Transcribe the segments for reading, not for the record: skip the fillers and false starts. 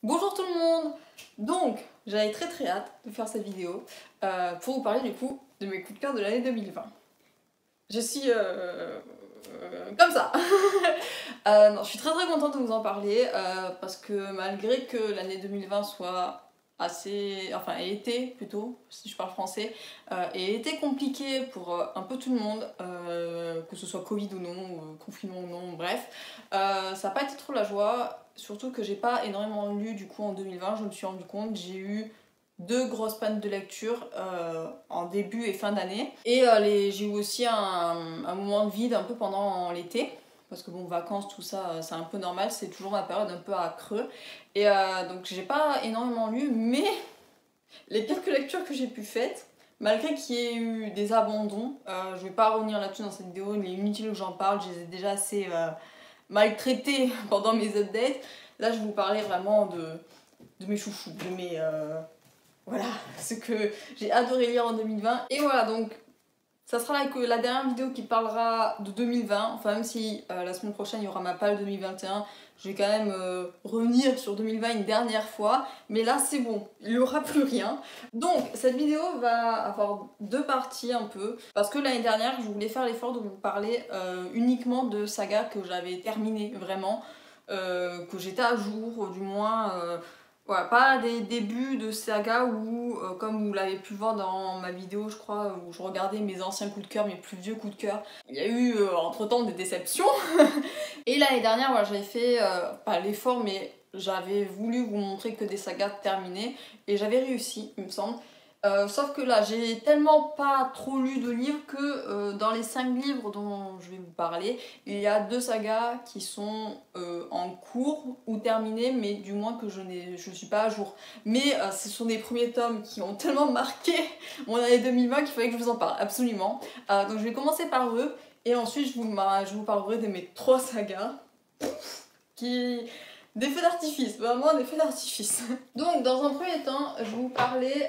Bonjour tout le monde. Donc, j'avais très hâte de faire cette vidéo pour vous parler du coup de mes coups de cœur de l'année 2020. Je suis comme ça. Non, je suis très contente de vous en parler parce que malgré que l'année 2020 soit enfin ait été plutôt, si je parle français, ait été compliquée pour un peu tout le monde, que ce soit Covid ou non, confinement ou non, bref, ça n'a pas été trop la joie, surtout que j'ai pas énormément lu du coup en 2020, je me suis rendu compte, j'ai eu deux grosses pannes de lecture en début et fin d'année. Et j'ai eu aussi un moment de vide un peu pendant l'été. Parce que bon, vacances, tout ça, c'est un peu normal, c'est toujours ma période un peu à creux. Et donc j'ai pas énormément lu, mais les quelques lectures que j'ai pu faire, malgré qu'il y ait eu des abandons, je vais pas revenir là-dessus dans cette vidéo, il est inutile que j'en parle, je les ai déjà assez maltraités pendant mes updates. Là, je vais vous parler vraiment de mes chouchous, de mes... voilà, ce que j'ai adoré lire en 2020. Et voilà, donc ça sera la dernière vidéo qui parlera de 2020. Enfin, même si la semaine prochaine il y aura ma palle 2021, je vais quand même revenir sur 2020 une dernière fois. Mais là, c'est bon, il n'y aura plus rien. Donc, cette vidéo va avoir deux parties un peu. Parce que l'année dernière, je voulais faire l'effort de vous parler uniquement de sagas que j'avais terminées vraiment. Que j'étais à jour, du moins... voilà, pas des débuts de saga où, comme vous l'avez pu voir dans ma vidéo, je crois, où je regardais mes anciens coups de cœur, mes plus vieux coups de cœur, il y a eu entre-temps des déceptions. Et l'année dernière, voilà, j'avais fait, pas l'effort, mais j'avais voulu vous montrer que des sagas terminées, et j'avais réussi, il me semble. Sauf que là, j'ai tellement pas trop lu de livres que dans les 5 livres dont je vais vous parler, il y a 2 sagas qui sont en cours ou terminées, mais du moins que je suis pas à jour. Mais ce sont des premiers tomes qui ont tellement marqué mon année 2020 qu'il fallait que je vous en parle, absolument. Donc je vais commencer par eux, et ensuite je vous parlerai de mes 3 sagas qui... Des feux d'artifice, vraiment des feux d'artifice. Donc, dans un premier temps, je vais vous parler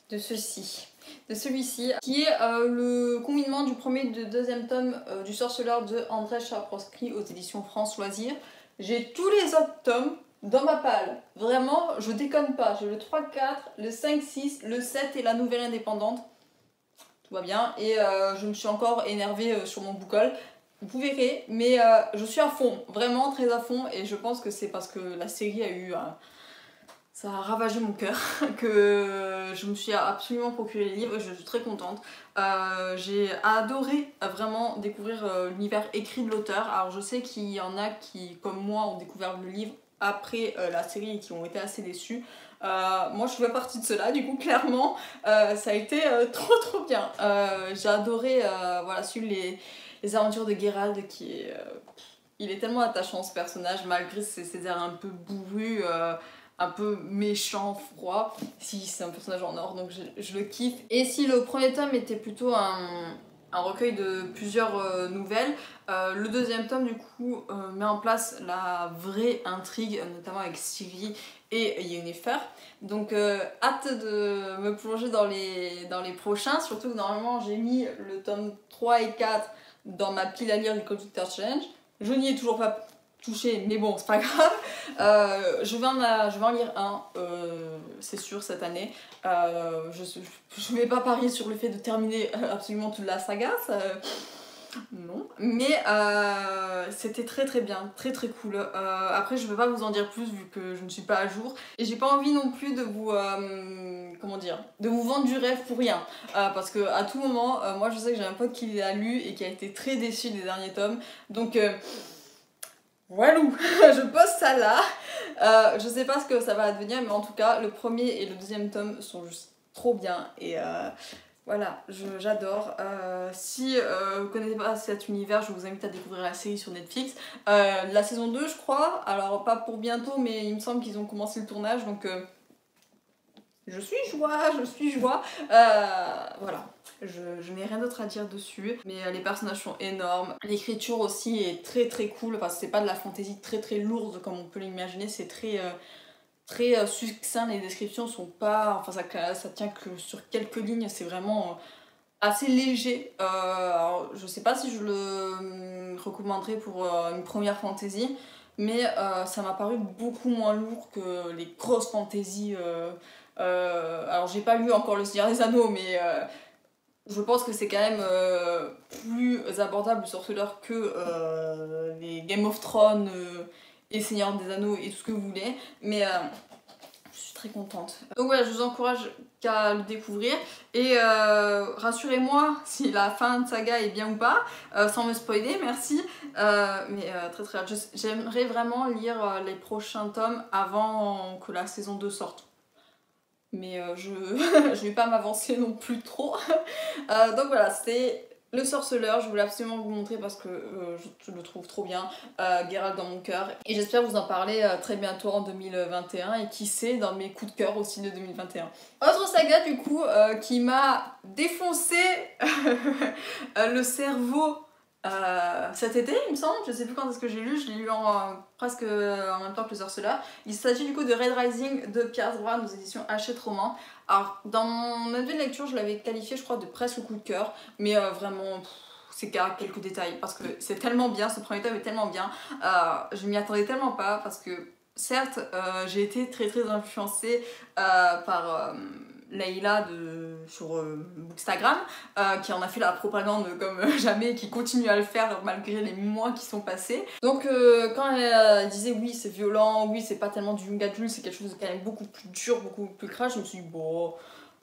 de celui-ci, qui est le combinement du premier et du deuxième tome du Sorceleur de Andrzej Sapkowski aux éditions France Loisirs. J'ai tous les autres tomes dans ma palle. Vraiment, je déconne pas. J'ai le 3, 4, le 5, 6, le 7 et la nouvelle indépendante. Tout va bien. Et je me suis encore énervée sur mon boucol. Vous verrez, mais je suis à fond, vraiment très à fond, et je pense que c'est parce que la série a eu... ça a ravagé mon cœur, que je me suis absolument procuré les livres et je suis très contente. J'ai adoré vraiment découvrir l'univers écrit de l'auteur. Alors je sais qu'il y en a qui, comme moi, ont découvert le livre après la série et qui ont été assez déçus. Moi je fais partie de ceux-là, du coup clairement ça a été trop bien. J'ai adoré voilà, suivre les aventures de Geralt qui est... il est tellement attachant ce personnage malgré ses airs un peu bourrus, un peu méchant, froid. Si c'est un personnage en or, donc je le kiffe. Et si le premier tome était plutôt un recueil de plusieurs nouvelles, le deuxième tome du coup met en place la vraie intrigue, notamment avec Ciri et Yennefer. Donc hâte de me plonger dans les prochains, surtout que normalement j'ai mis le tome 3 et 4 dans ma pile à lire du Computer Challenge. Je n'y ai toujours pas touché, mais bon, c'est pas grave. Je vais en lire un, c'est sûr, cette année. Je vais pas parier sur le fait de terminer absolument toute la saga, ça, non. Mais c'était très bien, très cool. Après, je vais pas vous en dire plus vu que je ne suis pas à jour. Et j'ai pas envie non plus de vous... comment dire, de vous vendre du rêve pour rien. Parce que à tout moment, moi je sais que j'ai un pote qui l'a lu et qui a été très déçu des derniers tomes. Donc... Walou, je pose ça là. Je sais pas ce que ça va devenir, mais en tout cas, le premier et le deuxième tome sont juste trop bien. Et voilà, j'adore. Si vous connaissez pas cet univers, je vous invite à découvrir la série sur Netflix. La saison 2, je crois. Alors, pas pour bientôt, mais il me semble qu'ils ont commencé le tournage. Donc, je suis joie. Voilà. Je n'ai rien d'autre à dire dessus, mais les personnages sont énormes. L'écriture aussi est très cool, parce que c'est pas de la fantaisie très lourde comme on peut l'imaginer, c'est très succinct, les descriptions sont pas... Enfin ça tient que sur quelques lignes, c'est vraiment assez léger. Alors, je sais pas si je le recommanderais pour une première fantaisie, mais ça m'a paru beaucoup moins lourd que les grosses fantaisies. Alors j'ai pas lu encore Le Seigneur des Anneaux, mais je pense que c'est quand même plus abordable Sorceleur que les Game of Thrones et Seigneur des Anneaux et tout ce que vous voulez, mais je suis très contente. Donc voilà, je vous encourage qu'à le découvrir et rassurez-moi si la fin de saga est bien ou pas, sans me spoiler, merci. Mais très très hâte. J'aimerais vraiment lire les prochains tomes avant que la saison 2 sorte. Mais je ne vais pas m'avancer non plus trop. Donc voilà, c'était Le Sorceleur, je voulais absolument vous montrer parce que je le trouve trop bien, Geralt dans mon cœur. Et j'espère vous en parler très bientôt en 2021 et qui sait dans mes coups de cœur aussi de 2021. Autre saga du coup qui m'a défoncé le cerveau cet été il me semble, je sais plus quand est-ce que j'ai lu, je l'ai lu presque en même temps que Le Sorceleur. Il s'agit du coup de Red Rising de Pierce Brown aux éditions Hachette Roman. Alors dans mon avis de lecture je l'avais qualifié je crois de presque coup de cœur, mais vraiment c'est qu'à quelques détails parce que c'est tellement bien, ce premier tome est tellement bien, je m'y attendais tellement pas parce que certes j'ai été très très influencée par Leïla sur Bookstagram qui en a fait la propagande comme jamais, qui continue à le faire malgré les mois qui sont passés. Donc quand elle disait oui c'est violent, oui c'est pas tellement du young adult, c'est quelque chose de quand même beaucoup plus dur, beaucoup plus crash, je me suis dit bon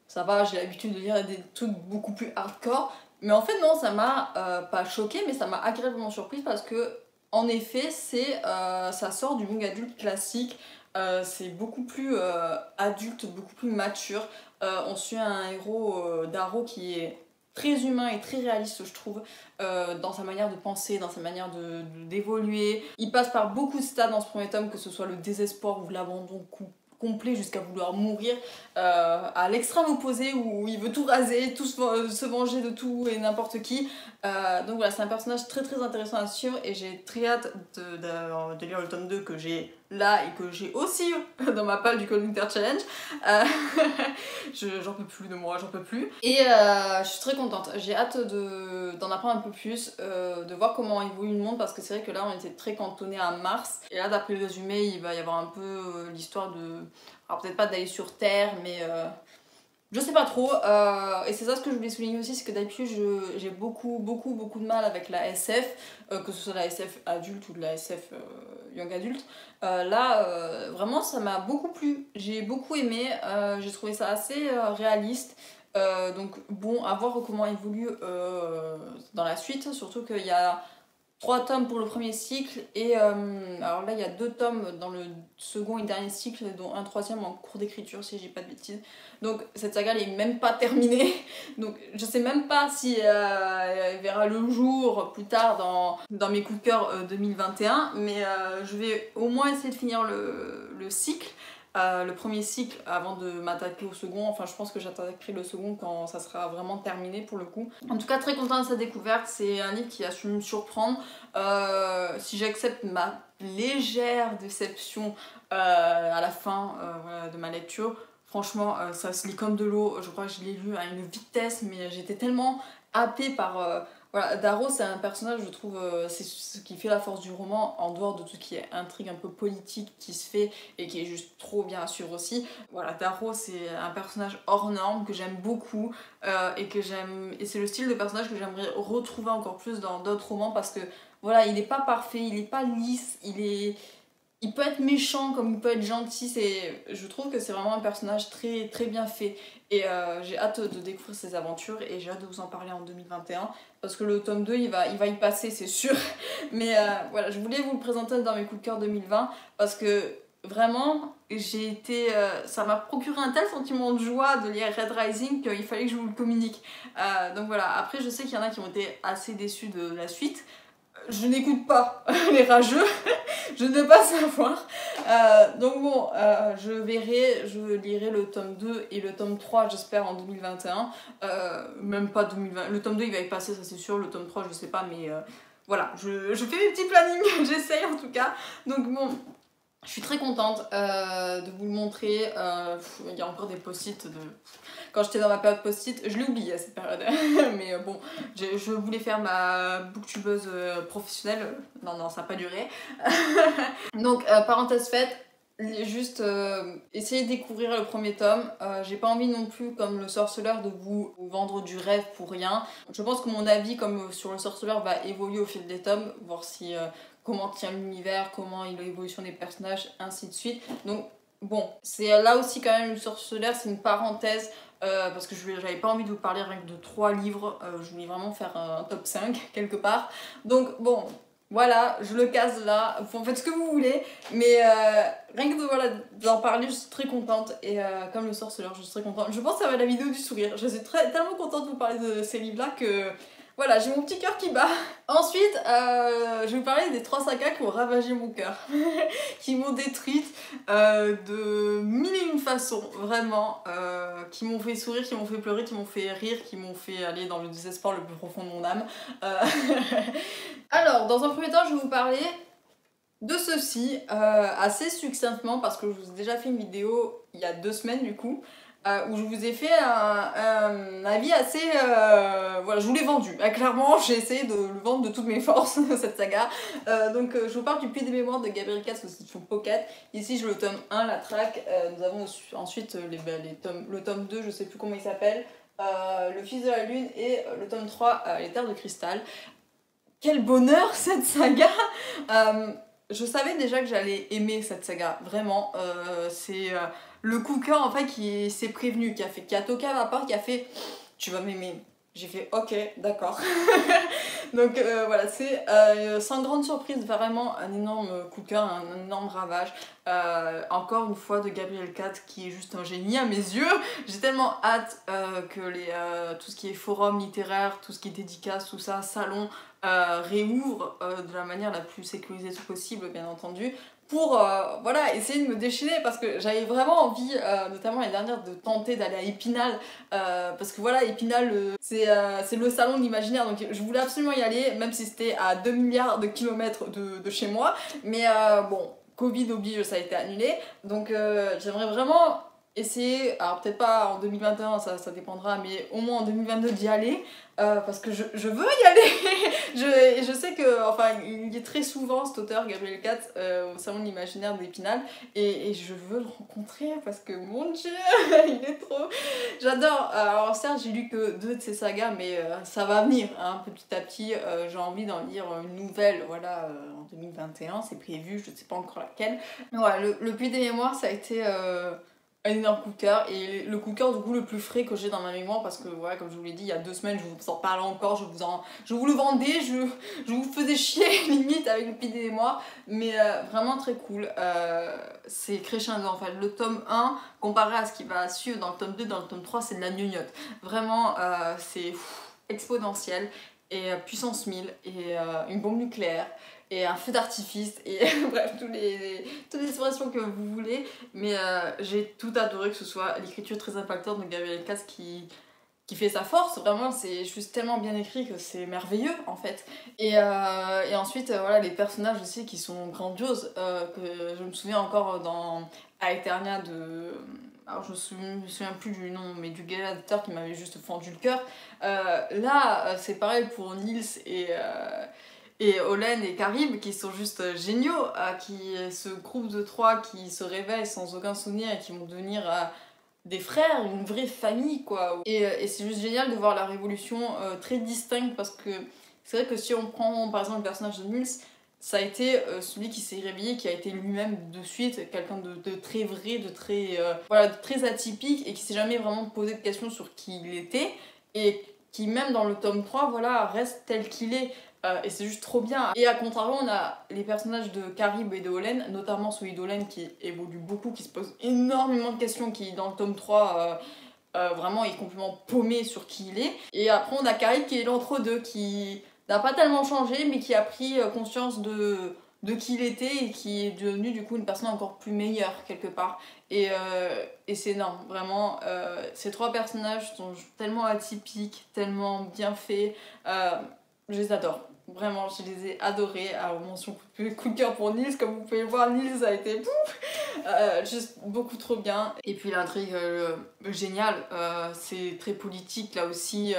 ça va, j'ai l'habitude de lire des trucs beaucoup plus hardcore. Mais en fait non, ça m'a pas choquée mais ça m'a agréablement surprise parce que en effet ça sort du young adulte classique. C'est beaucoup plus adulte, beaucoup plus mature. On suit un héros d'Arrow qui est très humain et très réaliste je trouve, dans sa manière de penser, dans sa manière d'évoluer. Il passe par beaucoup de stades dans ce premier tome, que ce soit le désespoir ou l'abandon complet jusqu'à vouloir mourir, à l'extrême opposé où il veut tout raser, tout se venger de tout et n'importe qui. Donc voilà, c'est un personnage très très intéressant à suivre et j'ai très hâte de lire le tome 2 que j'ai là et que j'ai aussi dans ma palle du Cold Winter Challenge. J'en peux plus de moi, j'en peux plus. Et je suis très contente, j'ai hâte d'en apprendre un peu plus, de voir comment évolue le monde parce que c'est vrai que là on était très cantonné à Mars et là d'après le résumé il va y avoir un peu l'histoire de... Alors peut-être pas d'aller sur Terre mais... je sais pas trop, et c'est ça ce que je voulais souligner aussi, c'est que d'habitude j'ai beaucoup de mal avec la SF, que ce soit la SF adulte ou de la SF young adulte. Là, vraiment ça m'a beaucoup plu, j'ai beaucoup aimé, j'ai trouvé ça assez réaliste. Donc bon, à voir comment évolue dans la suite, surtout qu'il y a 3 tomes pour le premier cycle et alors là il y a 2 tomes dans le second et dernier cycle dont un troisième en cours d'écriture si j'ai pas de bêtises. Donc cette saga elle est même pas terminée, donc je sais même pas si elle verra le jour plus tard dans mes coups de cœur 2021, mais je vais au moins essayer de finir le cycle. Le premier cycle avant de m'attaquer au second, enfin je pense que j'attaquerai le second quand ça sera vraiment terminé pour le coup. En tout cas très contente de sa découverte, c'est un livre qui a su me surprendre. Si j'accepte ma légère déception à la fin voilà, de ma lecture, franchement ça se lit comme de l'eau, je crois que je l'ai lu à une vitesse mais j'étais tellement happée par... Voilà, Darrow c'est un personnage, je trouve, c'est ce qui fait la force du roman, en dehors de tout ce qui est intrigue un peu politique qui se fait et qui est juste trop bien à suivre aussi. Voilà, Darrow c'est un personnage hors norme que j'aime beaucoup et c'est le style de personnage que j'aimerais retrouver encore plus dans d'autres romans parce que voilà, il n'est pas parfait, il n'est pas lisse, il peut être méchant comme il peut être gentil, je trouve que c'est vraiment un personnage très, très bien fait et j'ai hâte de découvrir ses aventures et j'ai hâte de vous en parler en 2021 parce que le tome 2 il va y passer c'est sûr, mais voilà, je voulais vous le présenter dans mes coups de cœur 2020 parce que vraiment ça m'a procuré un tel sentiment de joie de lire Red Rising qu'il fallait que je vous le communique. Donc voilà, après je sais qu'il y en a qui ont été assez déçus de la suite. Je n'écoute pas les rageux, je ne veux pas savoir. Donc bon, je lirai le tome 2 et le tome 3 j'espère en 2021. Même pas 2020, le tome 2 il va y passer ça c'est sûr, le tome 3 je sais pas mais voilà, je fais mes petits plannings, j'essaye en tout cas. Donc bon, Je suis très contente de vous le montrer. Il y a encore des post-it de... Quand j'étais dans ma période post-it, je l'ai oublié à cette période. Mais bon, je voulais faire ma booktubeuse professionnelle. Non, ça n'a pas duré. Donc, parenthèse faite, juste essayer de découvrir le premier tome. J'ai pas envie non plus, comme le sorceleur, de vous vendre du rêve pour rien. Je pense que mon avis comme sur le sorceleur va évoluer au fil des tomes, voir si comment tient l'univers, comment il a l'évolution des personnages, ainsi de suite. Donc bon, c'est là aussi quand même le sorceleur, c'est une parenthèse. Parce que j'avais pas envie de vous parler rien que de 3 livres, je voulais vraiment faire un top 5 quelque part. Donc bon, voilà, je le case là, vous en faites ce que vous voulez, mais rien que voilà, d'en parler, je suis très contente. Et comme le sorceleur, je suis très contente. Je pense que ça va être la vidéo du sourire. Je suis tellement contente de vous parler de ces livres-là que voilà, j'ai mon petit cœur qui bat. Ensuite, je vais vous parler des 3 sagas qui ont ravagé mon cœur, qui m'ont détruite de mille et une façons, vraiment, qui m'ont fait sourire, qui m'ont fait pleurer, qui m'ont fait rire, qui m'ont fait aller dans le désespoir le plus profond de mon âme. Alors, dans un premier temps, je vais vous parler de ceci, assez succinctement, parce que je vous ai déjà fait une vidéo il y a 2 semaines du coup, où je vous ai fait un avis assez... voilà, je vous l'ai vendu. Clairement, j'ai essayé de le vendre de toutes mes forces, cette saga. Donc, je vous parle du Puits des Mémoires de Gabriel Katz aux éditions Pocket. Ici, je le tome 1, la traque. Nous avons ensuite le tome 2, je sais plus comment il s'appelle, Le Fils de la Lune, et le tome 3, Les Terres de Cristal. Quel bonheur, cette saga! Je savais déjà que j'allais aimer cette saga, vraiment. C'est le coup de cœur en fait qui s'est prévenu, qui a toqué à ma porte, qui a fait tu vas m'aimer. J'ai fait ok, d'accord. Donc voilà, c'est sans grande surprise, vraiment un énorme coup de cœur, un énorme ravage. Encore une fois de Gabriel Katz qui est juste un génie à mes yeux. J'ai tellement hâte que tout ce qui est forum littéraire, tout ce qui est dédicace, tout ça, salon, réouvre de la manière la plus sécurisée possible, bien entendu, pour voilà, essayer de me déchaîner, parce que j'avais vraiment envie, notamment l'année dernière, de tenter d'aller à Épinal, parce que voilà, Épinal, c'est le salon de l'imaginaire, donc je voulais absolument y aller, même si c'était à 2 milliards de kilomètres de chez moi, mais bon, Covid oblige, ça a été annulé, donc j'aimerais vraiment essayer, alors peut-être pas en 2021, ça dépendra, mais au moins en 2022 d'y aller, parce que je veux y aller. je sais que, enfin, il y est très souvent cet auteur, Gabriel Katz, au salon de l'imaginaire d'Épinal, et je veux le rencontrer parce que mon dieu, il est trop... J'adore. Alors certes, j'ai lu que 2 de ses sagas, mais ça va venir, hein, petit à petit. J'ai envie d'en lire une nouvelle, voilà, en 2021, c'est prévu, je ne sais pas encore laquelle. Mais voilà, le Puits des Mémoires, ça a été... un énorme coup de cœur, et le coup de cœur du coup le plus frais que j'ai dans ma mémoire, parce que voilà, comme je vous l'ai dit il y a 2 semaines, je vous en parlais encore, je vous le vendais, je vous faisais chier limite avec le Puits des Mémoires, mais vraiment très cool. C'est crescendo en fait. Le tome 1 comparé à ce qui va suivre dans le tome 2, dans le tome 3, c'est de la gnognotte. Vraiment c'est exponentiel, et puissance 1000, et une bombe nucléaire, et un feu d'artifice, et bref, toutes les expressions que vous voulez, mais j'ai tout adoré, que ce soit l'écriture très impactante de Gabriel Katz qui fait sa force, vraiment, c'est juste tellement bien écrit que c'est merveilleux en fait. Et ensuite, voilà, les personnages aussi qui sont grandioses, que je me souviens encore dans Aeternia de... Alors je me souviens plus du nom, mais du gladiateur qui m'avait juste fendu le cœur. Là, c'est pareil pour Nils et Olen et Carib, qui sont juste géniaux, ce groupe de 3 qui se réveillent sans aucun souvenir et qui vont devenir des frères, une vraie famille quoi. Et c'est juste génial de voir la révolution très distincte, parce que c'est vrai que si on prend par exemple le personnage de Nils, ça a été celui qui s'est réveillé, qui a été lui-même de suite quelqu'un de très vrai, de très, voilà, de très atypique, et qui s'est jamais vraiment posé de questions sur qui il était, et qui même dans le tome 3 voilà, reste tel qu'il est. Et c'est juste trop bien. Et à contrario, on a les personnages de Carib et de Olen, notamment celui d'Olen qui évolue beaucoup, qui se pose énormément de questions, qui dans le tome 3 vraiment est complètement paumé sur qui il est. Et après on a Carib qui est l'entre-deux, qui n'a pas tellement changé, mais qui a pris conscience de qui il était, et qui est devenu du coup une personne encore plus meilleure quelque part. Et c'est énorme, vraiment. Ces 3 personnages sont tellement atypiques, tellement bien faits. Je les adore. Vraiment, je les ai adorés. Alors, mention coup de cœur pour Nils, comme vous pouvez le voir, Nils a été juste beaucoup trop bien. Et puis l'intrigue géniale, c'est très politique là aussi.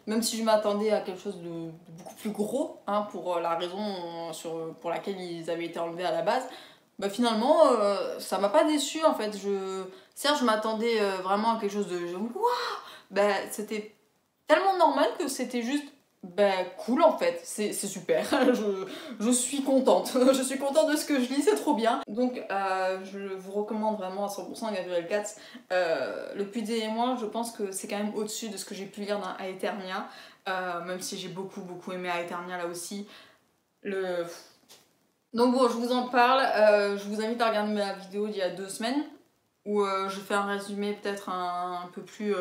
Même si je m'attendais à quelque chose de beaucoup plus gros, hein, pour la raison pour laquelle ils avaient été enlevés à la base, bah finalement, ça m'a pas déçu en fait. Certes, je m'attendais vraiment à quelque chose de waouh, bah, c'était tellement normal que c'était juste cool en fait, c'est super, je suis contente, je suis contente de ce que je lis, c'est trop bien. Donc je vous recommande vraiment à 100% Gabriel Katz. Le Puits des Témoins, je pense que c'est quand même au-dessus de ce que j'ai pu lire dans Aeternia, même si j'ai beaucoup aimé Aeternia là aussi. Donc bon, je vous en parle, je vous invite à regarder ma vidéo d'il y a 2 semaines, où je fais un résumé peut-être un peu plus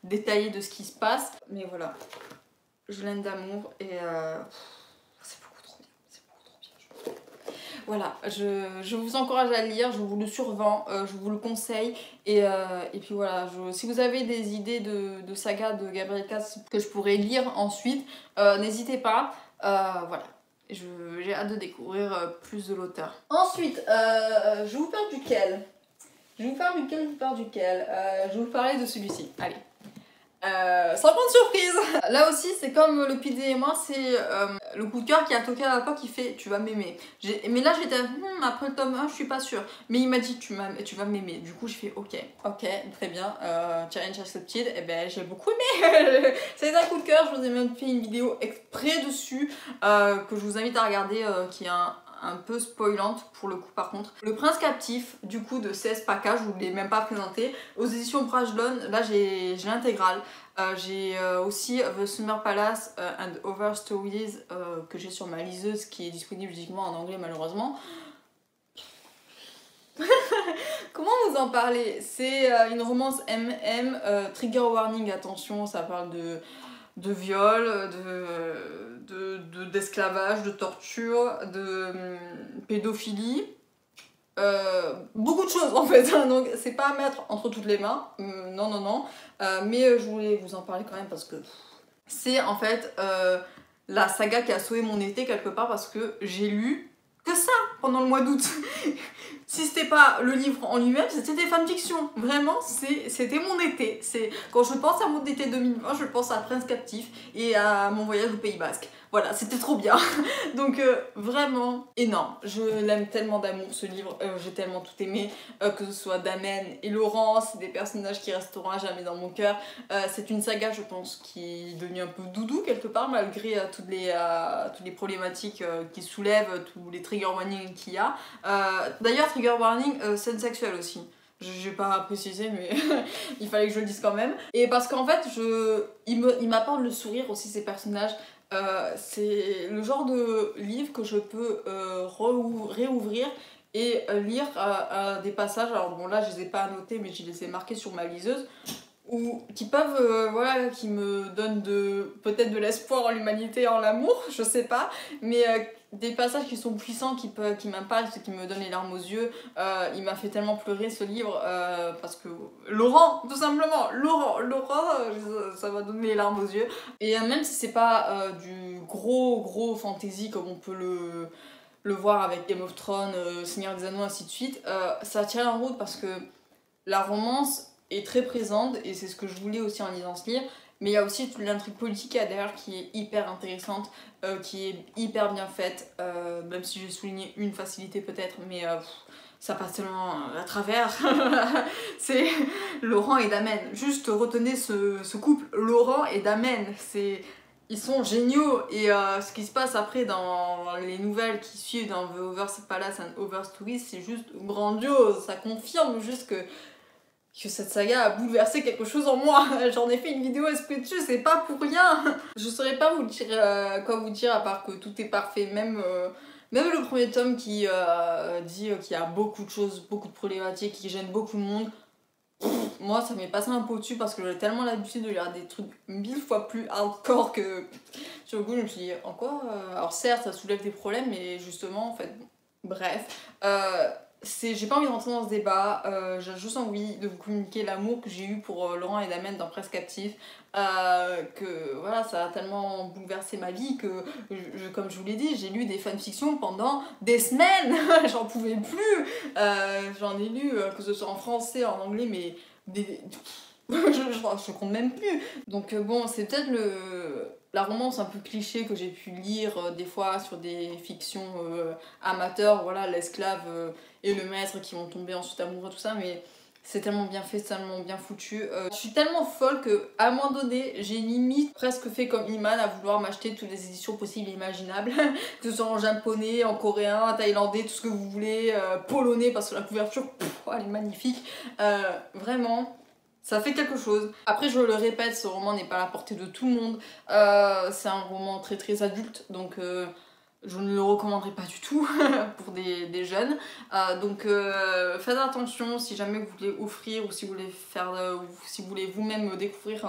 détaillé de ce qui se passe, mais voilà. Je l'aime d'amour et c'est beaucoup trop bien, c'est beaucoup trop bien. Voilà, je vous encourage à le lire, je vous le survends, je vous le conseille et puis voilà, si vous avez des idées de saga de Gabriel Katz que je pourrais lire ensuite, n'hésitez pas, voilà. J'ai hâte de découvrir plus de l'auteur. Ensuite, je vous parle duquel? Je vous parle duquel? Je vais vous parler de celui-ci, allez. Sans grande surprise. Là aussi c'est comme le PD et moi, c'est le coup de cœur qui a toqué à la porte qui fait tu vas m'aimer. Mais là j'étais après le tome 1 je suis pas sûre, mais il m'a dit tu vas m'aimer, du coup je fais ok très bien, challenge accepted. Et ben j'ai beaucoup aimé. C'est un coup de cœur, je vous ai même fait une vidéo exprès dessus que je vous invite à regarder, qui est un peu spoilante pour le coup par contre. Le Prince Captif, du coup de 16 packages, je vous l'ai même pas présenté, aux éditions Brajlon, là j'ai l'intégrale. J'ai aussi The Summer Palace and Other Stories que j'ai sur ma liseuse qui est disponible uniquement en anglais malheureusement. Comment vous en parler? C'est une romance MM, trigger warning, attention, ça parle de viol, d'esclavage, de torture, de pédophilie. Beaucoup de choses en fait, donc c'est pas à mettre entre toutes les mains, non, mais je voulais vous en parler quand même parce que c'est en fait la saga qui a sauvé mon été quelque part, parce que j'ai lu que ça pendant le mois d'août. Si c'était pas le livre en lui-même, c'était des fanfictions. Vraiment, c'était mon été. Quand je pense à mon été 2020, je pense à Prince Captif et à mon voyage au Pays Basque. Voilà, c'était trop bien. Donc vraiment énorme. Je l'aime tellement d'amour ce livre, j'ai tellement tout aimé, que ce soit Damen et Laurent, c'est des personnages qui resteront à jamais dans mon cœur. C'est une saga, je pense, qui est devenue un peu doudou quelque part, malgré toutes les problématiques qu'il soulève, tous les trigger warnings qu'il y a. D'ailleurs, trigger warning, scène sexuelle aussi. J'ai pas précisé, mais il fallait que je le dise quand même. Et parce qu'en fait, il m'apporte le sourire aussi, ces personnages. C'est le genre de livre que je peux réouvrir et lire des passages. Alors bon, là je les ai pas annotés, mais je les ai marqués sur ma liseuse, qui peuvent, voilà, qui me donnent peut-être de l'espoir en l'humanité et en l'amour, je sais pas, mais des passages qui sont puissants, qui m'impactent, qui me donnent les larmes aux yeux. Il m'a fait tellement pleurer ce livre, parce que Laurent, tout simplement, Laurent, ça m'a donné les larmes aux yeux. Et même si c'est pas du gros fantasy comme on peut le voir avec Game of Thrones, Seigneur des Anneaux, ainsi de suite, ça tient la route parce que la romance est très présente et c'est ce que je voulais aussi en lisant ce livre, mais il y a aussi toute l'intrigue politique derrière qui est hyper intéressante, qui est hyper bien faite, même si j'ai souligné une facilité peut-être, mais ça passe tellement à travers. C'est Laurent et Damen, juste retenez ce couple, Laurent et Damen, ils sont géniaux. Et ce qui se passe après dans les nouvelles qui suivent dans The Other Palace and Other Stories, c'est juste grandiose, ça confirme juste que cette saga a bouleversé quelque chose en moi. J'en ai fait une vidéo esprit dessus, c'est pas pour rien. Je saurais pas vous dire quoi vous dire à part que tout est parfait, même le premier tome qui dit qu'il y a beaucoup de choses, beaucoup de problématiques qui gênent beaucoup de monde. Moi ça m'est passé un peu au-dessus parce que j'ai tellement l'habitude de lire des trucs 1000 fois plus hardcore que sur le coup je me suis dit en quoi alors certes ça soulève des problèmes, mais justement en fait bref, j'ai pas envie de rentrer dans ce débat, j'ai juste envie de vous communiquer l'amour que j'ai eu pour Laurent et Damien dans Prince Captif, que voilà, ça a tellement bouleversé ma vie que, comme je vous l'ai dit, j'ai lu des fanfictions pendant des semaines, j'en pouvais plus, j'en ai lu, que ce soit en français, en anglais, mais je compte même plus. Donc bon, c'est peut-être la romance un peu cliché que j'ai pu lire des fois sur des fictions amateurs, voilà, l'esclave et le maître qui vont tomber ensuite amoureux, tout ça, mais c'est tellement bien fait, c'est tellement bien foutu. Je suis tellement folle que à un moment donné, j'ai limite presque fait comme Iman à vouloir m'acheter toutes les éditions possibles et imaginables, que ce soit en japonais, en coréen, en thaïlandais, tout ce que vous voulez, polonais, parce que la couverture, elle est magnifique. Vraiment. Ça fait quelque chose. Après, je le répète, ce roman n'est pas à la portée de tout le monde. C'est un roman très très adulte, donc je ne le recommanderais pas du tout pour des jeunes. Donc faites attention si jamais vous voulez offrir ou si vous voulez faire, si vous voulez vous-même découvrir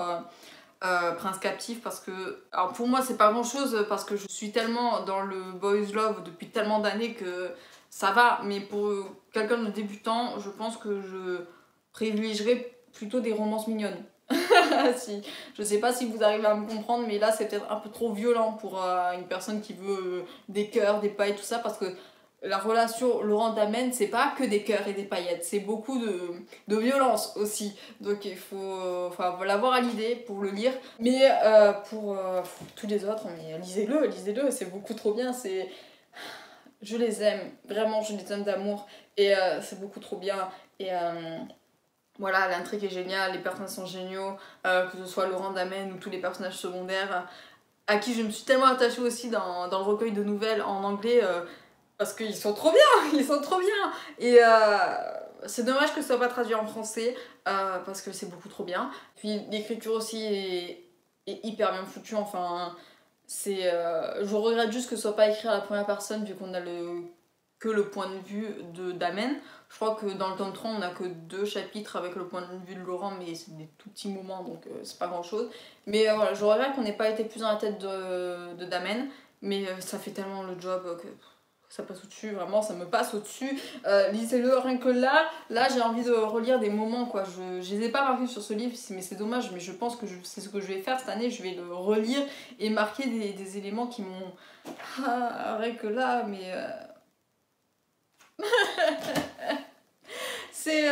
Prince Captif, parce que alors pour moi c'est pas grand chose parce que je suis tellement dans le boys love depuis tellement d'années que ça va, mais pour quelqu'un de débutant, je pense que je privilégierais plutôt des romances mignonnes. Si, je sais pas si vous arrivez à me comprendre, mais là c'est peut-être un peu trop violent pour une personne qui veut des cœurs, des paillettes, tout ça, parce que la relation Laurent Damen, c'est pas que des cœurs et des paillettes, c'est beaucoup de violence aussi. Donc il faut l'avoir à l'idée pour le lire. Mais pour tous les autres, mais lisez-le, c'est beaucoup trop bien. Je les aime, vraiment, je les aime d'amour. Et c'est beaucoup trop bien. Et voilà, l'intrigue est géniale, les personnages sont géniaux, que ce soit Laurent Damen ou tous les personnages secondaires, à qui je me suis tellement attachée aussi dans le recueil de nouvelles en anglais, parce qu'ils sont trop bien, ils sont trop bien. Et c'est dommage que ce soit pas traduit en français, parce que c'est beaucoup trop bien. Puis l'écriture aussi est hyper bien foutue, enfin, je regrette juste que ce soit pas écrit à la première personne, vu qu'on a que le point de vue de Damen. Je crois que dans le tome 3, on a que 2 chapitres avec le point de vue de Laurent, mais c'est des tout petits moments, donc c'est pas grand chose. Mais voilà, je regrette qu'on n'ait pas été plus dans la tête de Damen, mais ça fait tellement le job que ça passe au-dessus, vraiment, ça me passe au-dessus. Lisez-le, rien que là j'ai envie de relire des moments, quoi. Je les ai pas marqués sur ce livre, mais c'est dommage, mais je pense que c'est ce que je vais faire cette année, je vais le relire et marquer des éléments qui m'ont... rien que là, mais... c'est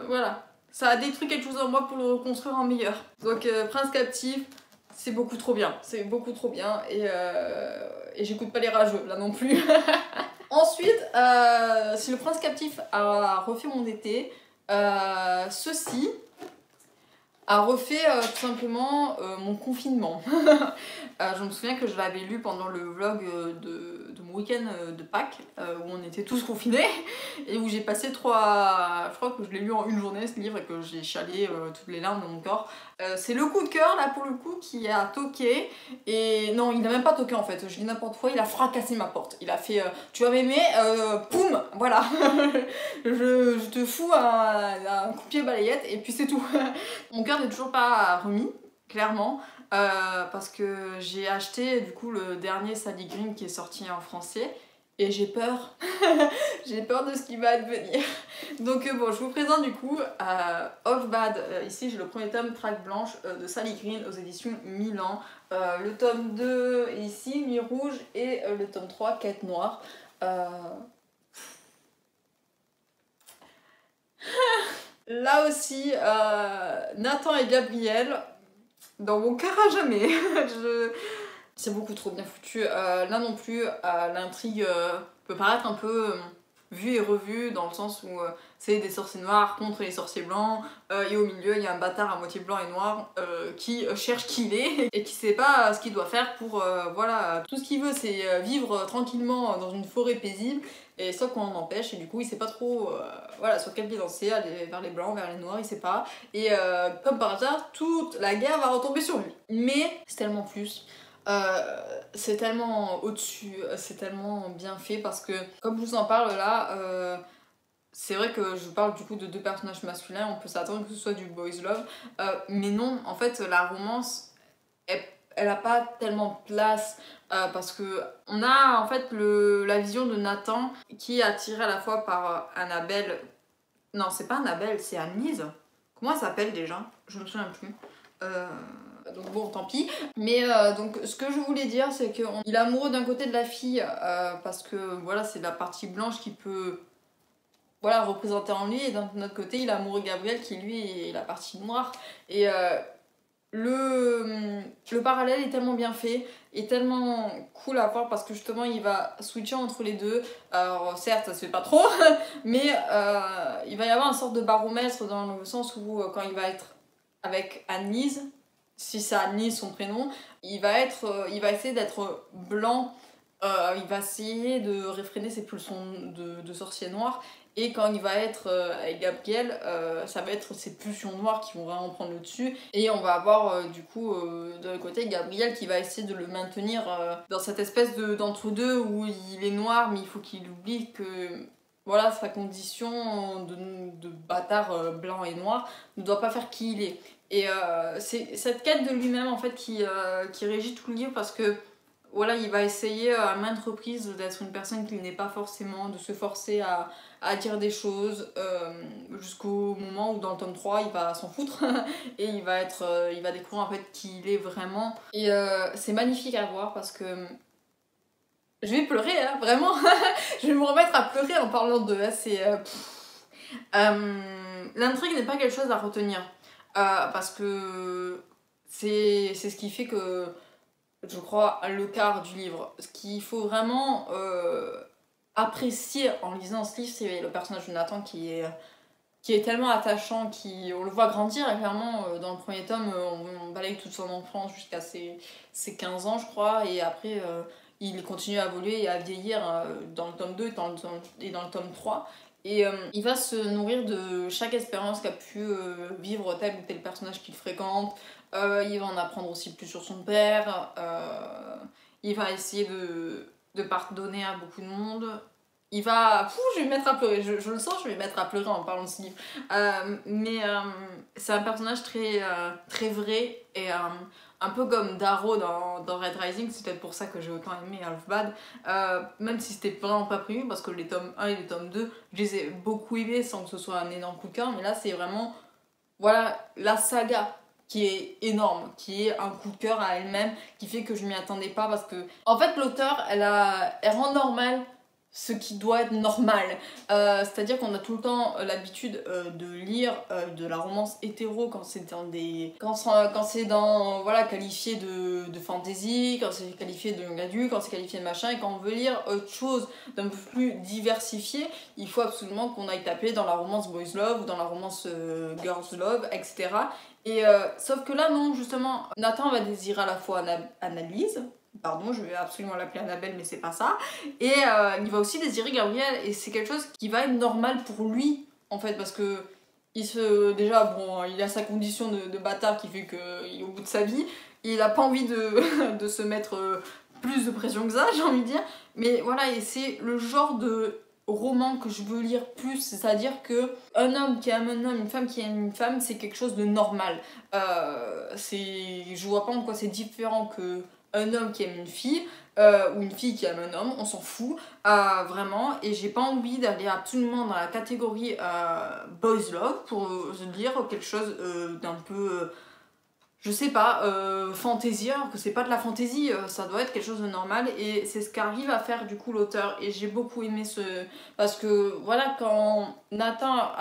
voilà, ça a détruit quelque chose en moi pour le reconstruire en meilleur. Donc Prince Captif, c'est beaucoup trop bien, c'est beaucoup trop bien, et j'écoute pas les rageux là non plus. Ensuite, si le Prince Captif a refait mon été, ceci a refait tout simplement mon confinement. Je me souviens que je l'avais lu pendant le vlog de mon week-end de Pâques, où on était tous confinés, et où j'ai passé je crois que je l'ai lu en une journée ce livre, et que j'ai chialé toutes les larmes de mon corps. C'est le coup de cœur là pour le coup qui a toqué, et non, il n'a même pas toqué en fait, je dis n'importe quoi, il a fracassé ma porte. Il a fait tu vas m'aimer, poum, voilà. je te fous un coup de pied balayette, et puis c'est tout. Mon cœur n'est toujours pas remis, clairement, parce que j'ai acheté du coup le dernier Sally Green qui est sorti en français, et j'ai peur. J'ai peur de ce qui va advenir. Donc bon, je vous présente du coup Off Bad. Ici j'ai le premier tome Traque Blanche de Sally Green aux éditions Milan. Le tome 2 ici, Nuit Rouge, et le tome 3, Quête Noire. Là aussi, Nathan et Gabriel, dans mon cœur à jamais. C'est beaucoup trop bien foutu. Là non plus, l'intrigue peut paraître un peu vue et revue, dans le sens où c'est des sorciers noirs contre les sorciers blancs, et au milieu il y a un bâtard à moitié blanc et noir qui cherche qui il est et qui sait pas ce qu'il doit faire pour voilà, tout ce qu'il veut c'est vivre tranquillement dans une forêt paisible, et sauf qu'on en empêche, et du coup il sait pas trop voilà, sur quel pied danser, aller vers les blancs, vers les noirs, il sait pas, et comme par hasard toute la guerre va retomber sur lui. Mais c'est tellement plus. C'est tellement au-dessus, c'est tellement bien fait, parce que comme je vous en parle là, c'est vrai que je parle du coup de 2 personnages masculins, on peut s'attendre que ce soit du boys love, mais non, en fait la romance, elle a pas tellement de place parce que on a en fait la vision de Nathan qui est attiré à la fois par Annabelle. Non, c'est pas Annabelle, c'est Annelise. Comment elle s'appelle déjà? Je me souviens plus. Donc bon, tant pis. Mais donc ce que je voulais dire, c'est qu'il est amoureux d'un côté de la fille parce que voilà, c'est la partie blanche qui peut voilà, représenter en lui, et d'un autre côté, il est amoureux de Gabriel qui lui est la partie noire. Et le parallèle est tellement bien fait, est tellement cool à voir parce que justement il va switcher entre les deux. Alors certes ça se fait pas trop, mais il va y avoir une sorte de baromètre dans le sens où quand il va être avec Annelise, si c'est Annelise son prénom, il va essayer d'être blanc, il va essayer de réfréner ses pulsions de sorcier noir. Et quand il va être avec Gabriel, ça va être ses pulsions noires qui vont vraiment prendre le dessus. Et on va avoir du coup de l'autre côté Gabriel qui va essayer de le maintenir dans cette espèce d'entre-deux où il est noir mais il faut qu'il oublie que voilà, sa condition de bâtard blanc et noir ne doit pas faire qui il est. Et c'est cette quête de lui-même en fait qui régit tout le livre parce que voilà, il va essayer à maintes reprises d'être une personne qu'il n'est pas forcément, de se forcer à dire des choses jusqu'au moment où dans le tome 3 il va s'en foutre et il va découvrir en fait qui il est vraiment. Et c'est magnifique à voir parce que je vais pleurer, hein, vraiment. Je vais me remettre à pleurer en parlant de l'intrigue n'est pas quelque chose à retenir parce que c'est ce qui fait que je crois, le quart du livre. Ce qu'il faut vraiment apprécier en lisant ce livre, c'est le personnage de Nathan qui est tellement attachant, on le voit grandir, et clairement, dans le premier tome, on balaye toute son enfance jusqu'à ses 15 ans, je crois, et après, il continue à évoluer et à vieillir dans le tome 2 et dans le tome 3. Et il va se nourrir de chaque expérience qu'a pu vivre tel ou tel personnage qu'il fréquente. Il va en apprendre aussi plus sur son père. Il va essayer de pardonner à beaucoup de monde. Il va... je vais me mettre à pleurer. Je le sens, je vais me mettre à pleurer en parlant de ce livre. Mais c'est un personnage très vrai et un peu comme Darrow dans Red Rising. C'est peut-être pour ça que j'ai autant aimé Half-Bad. Même si c'était vraiment pas prévu parce que les tomes 1 et les tomes 2, je les ai beaucoup aimés sans que ce soit un énorme coup de cœur. Mais là, c'est vraiment... Voilà, la saga qui est énorme, qui est un coup de cœur à elle-même, qui fait que je m'y attendais pas parce que... En fait, l'auteur, elle rend normal ce qui doit être normal. C'est-à-dire qu'on a tout le temps l'habitude de lire de la romance hétéro quand c'est dans des... Quand c'est dans... Voilà, qualifié de fantasy, quand c'est qualifié de young adulte, quand c'est qualifié de machin, et quand on veut lire autre chose d'un peu plus diversifié, il faut absolument qu'on aille taper dans la romance boys love ou dans la romance girls love, etc. Et sauf que là, non, justement, Nathan va désirer à la fois Annalise, pardon, je vais absolument l'appeler Annabelle, mais c'est pas ça, et il va aussi désirer Gabriel, et c'est quelque chose qui va être normal pour lui, en fait, parce que déjà, bon, il a sa condition de bâtard qui fait qu'il est au bout de sa vie, il a pas envie de se mettre plus de pression que ça, j'ai envie de dire, mais voilà, et c'est le genre de roman que je veux lire plus, c'est-à-dire que un homme qui aime un homme, une femme qui aime une femme, c'est quelque chose de normal. Je vois pas en quoi c'est différent que un homme qui aime une fille ou une fille qui aime un homme, on s'en fout vraiment, et j'ai pas envie d'aller absolument dans la catégorie boys love pour lire quelque chose d'un peu je sais pas, fantaisie, alors que c'est pas de la fantaisie, ça doit être quelque chose de normal, et c'est ce qu'arrive à faire du coup l'auteur, et j'ai beaucoup aimé parce que voilà, quand Nathan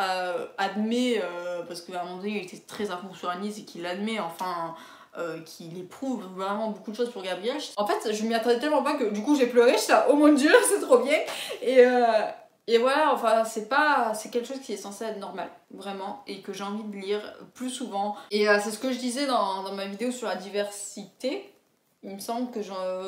admet, parce qu'à un moment donné il était très à fond sur Anis et qu'il admet enfin qu'il éprouve vraiment beaucoup de choses pour Gabriel, en fait je m'y attendais tellement pas que du coup j'ai pleuré, j'étais là, oh mon dieu c'est trop bien, et voilà, enfin, c'est quelque chose qui est censé être normal, vraiment, et que j'ai envie de lire plus souvent. Et c'est ce que je disais dans ma vidéo sur la diversité. Il me semble que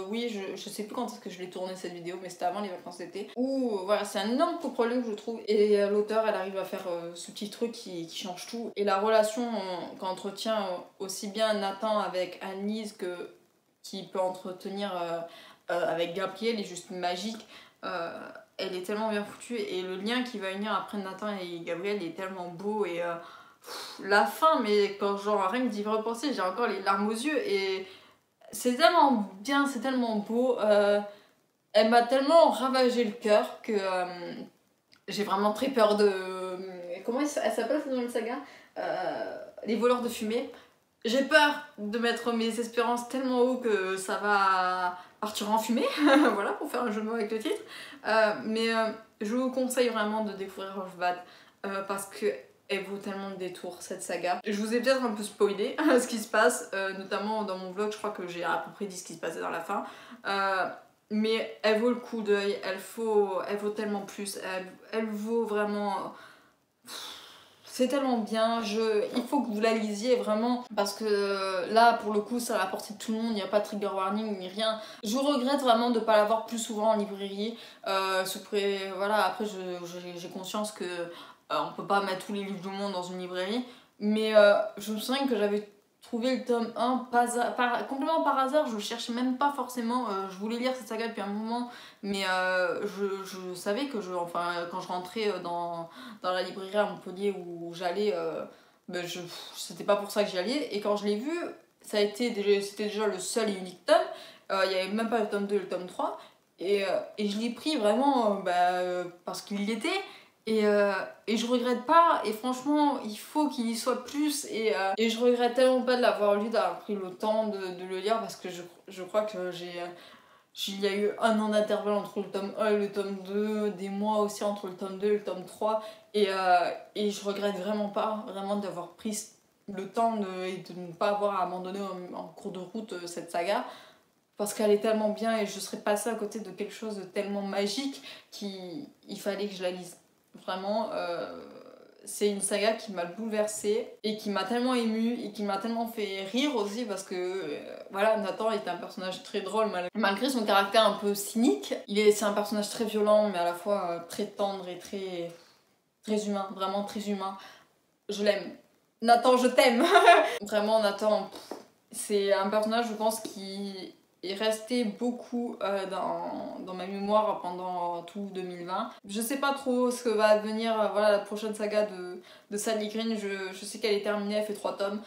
oui, je sais plus quand est-ce que je l'ai tourné cette vidéo, mais c'était avant les vacances d'été. Où, voilà, c'est un énorme problème que je trouve. Et l'auteur, elle arrive à faire ce petit truc qui change tout. Et la relation qu'entretient aussi bien Nathan avec Annelise qu'il peut entretenir avec Gabriel est juste magique. Elle est tellement bien foutue, et le lien qui va unir après Nathan et Gabriel est tellement beau, et la fin, mais quand genre rien que d'y repenser j'ai encore les larmes aux yeux, et c'est tellement bien, c'est tellement beau. Elle m'a tellement ravagé le cœur que j'ai vraiment très peur de... Comment elle s'appelle dans le saga Les voleurs de fumée. J'ai peur de mettre mes espérances tellement haut que ça va partir en fumée, voilà, pour faire un jeu de mots avec le titre. Mais je vous conseille vraiment de découvrir Rolfbad parce que elle vaut tellement de détours, cette saga. Je vous ai peut-être un peu spoilé ce qui se passe, notamment dans mon vlog, je crois que j'ai à peu près dit ce qui se passait dans la fin. Mais elle vaut le coup d'œil, elle vaut tellement plus, elle vaut vraiment... C'est tellement bien, il faut que vous la lisiez vraiment parce que là pour le coup c'est à la portée de tout le monde, il n'y a pas de trigger warning ni rien. Je regrette vraiment de ne pas l'avoir plus souvent en librairie. Voilà, après j'ai conscience que on peut pas mettre tous les livres du monde dans une librairie, mais je me souviens que j'avais trouvé le tome 1 complètement par hasard, je le cherchais même pas forcément, je voulais lire cette saga depuis un moment, mais je savais que quand je rentrais dans la librairie à Montpellier où j'allais, c'était pas pour ça que j'y allais, et quand je l'ai vu, c'était déjà le seul et unique tome, il y avait même pas le tome 2 et le tome 3, et je l'ai pris vraiment parce qu'il y était. Et je regrette pas, et franchement il faut qu'il y soit plus, et je regrette tellement pas de l'avoir lu, d'avoir pris le temps de le lire parce que je crois que il y a eu un an d'intervalle entre le tome 1 et le tome 2, des mois aussi entre le tome 2 et le tome 3, et je regrette vraiment pas d'avoir pris le temps et de ne pas avoir abandonné en cours de route cette saga parce qu'elle est tellement bien et je serais passée à côté de quelque chose de tellement magique qu'il fallait que je la lise. Vraiment, c'est une saga qui m'a bouleversée et qui m'a tellement émue et qui m'a tellement fait rire aussi parce que voilà, Nathan est un personnage très drôle malgré son caractère un peu cynique. C'est un personnage très violent mais à la fois très tendre et très humain, vraiment très humain. Je l'aime. Nathan, je t'aime. Vraiment, Nathan, c'est un personnage, je pense, qui est resté beaucoup dans ma mémoire pendant tout 2020. Je sais pas trop ce que va devenir voilà, la prochaine saga de Sally Green. Je sais qu'elle est terminée, elle fait 3 tomes,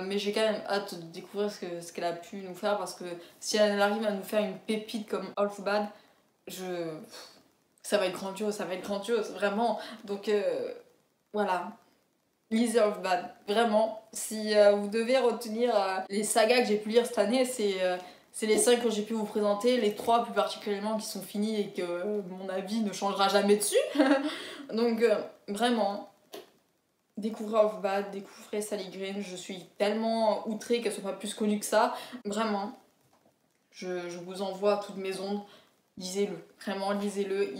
mais j'ai quand même hâte de découvrir ce qu'elle a pu nous faire parce que si elle arrive à nous faire une pépite comme Rolfbad, ça va être grandiose, vraiment. Donc voilà. Lisez Rolfbad, vraiment. Si vous devez retenir les sagas que j'ai pu lire cette année, c'est les 5 que j'ai pu vous présenter, les 3 plus particulièrement qui sont finis et que mon avis ne changera jamais dessus. Donc vraiment, découvrez Rolfbad, découvrez Sally Green, je suis tellement outrée qu'elle soit pas plus connue que ça. Vraiment, je vous envoie toutes mes ondes, lisez-le, vraiment lisez-le,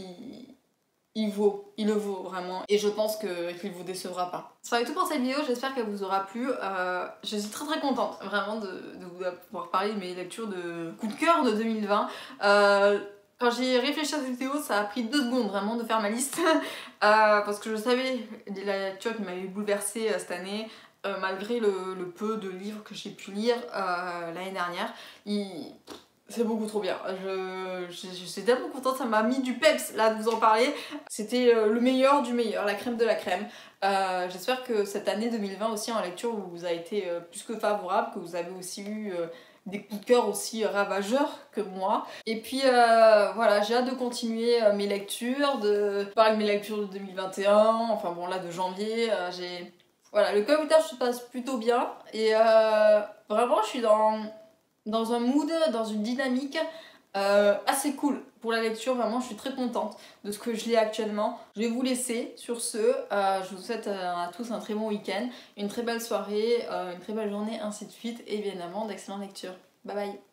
il le vaut vraiment, et je pense qu'il vous décevra pas. Ça va être tout pour cette vidéo, j'espère qu'elle vous aura plu. Je suis très contente vraiment de vous pouvoir parler de mes lectures de coup de cœur de 2020. Quand j'ai réfléchi à cette vidéo, ça a pris 2 secondes vraiment de faire ma liste parce que je savais la lecture qui m'avait bouleversée cette année. Malgré le peu de livres que j'ai pu lire l'année dernière, c'est beaucoup trop bien. Je suis tellement contente, ça m'a mis du peps là de vous en parler. C'était le meilleur du meilleur, la crème de la crème. J'espère que cette année 2020 aussi en lecture vous a été plus que favorable, que vous avez aussi eu des coups de cœur aussi ravageurs que moi. Et puis voilà, j'ai hâte de continuer mes lectures, de parler de mes lectures de 2021, enfin bon là de janvier. Voilà, le commentaire se passe plutôt bien et vraiment je suis dans un mood, dans une dynamique assez cool pour la lecture. Vraiment, je suis très contente de ce que je lis actuellement. Je vais vous laisser sur ce. Je vous souhaite à tous un très bon week-end, une très belle soirée, une très belle journée, ainsi de suite, et évidemment d'excellentes lectures. Bye bye!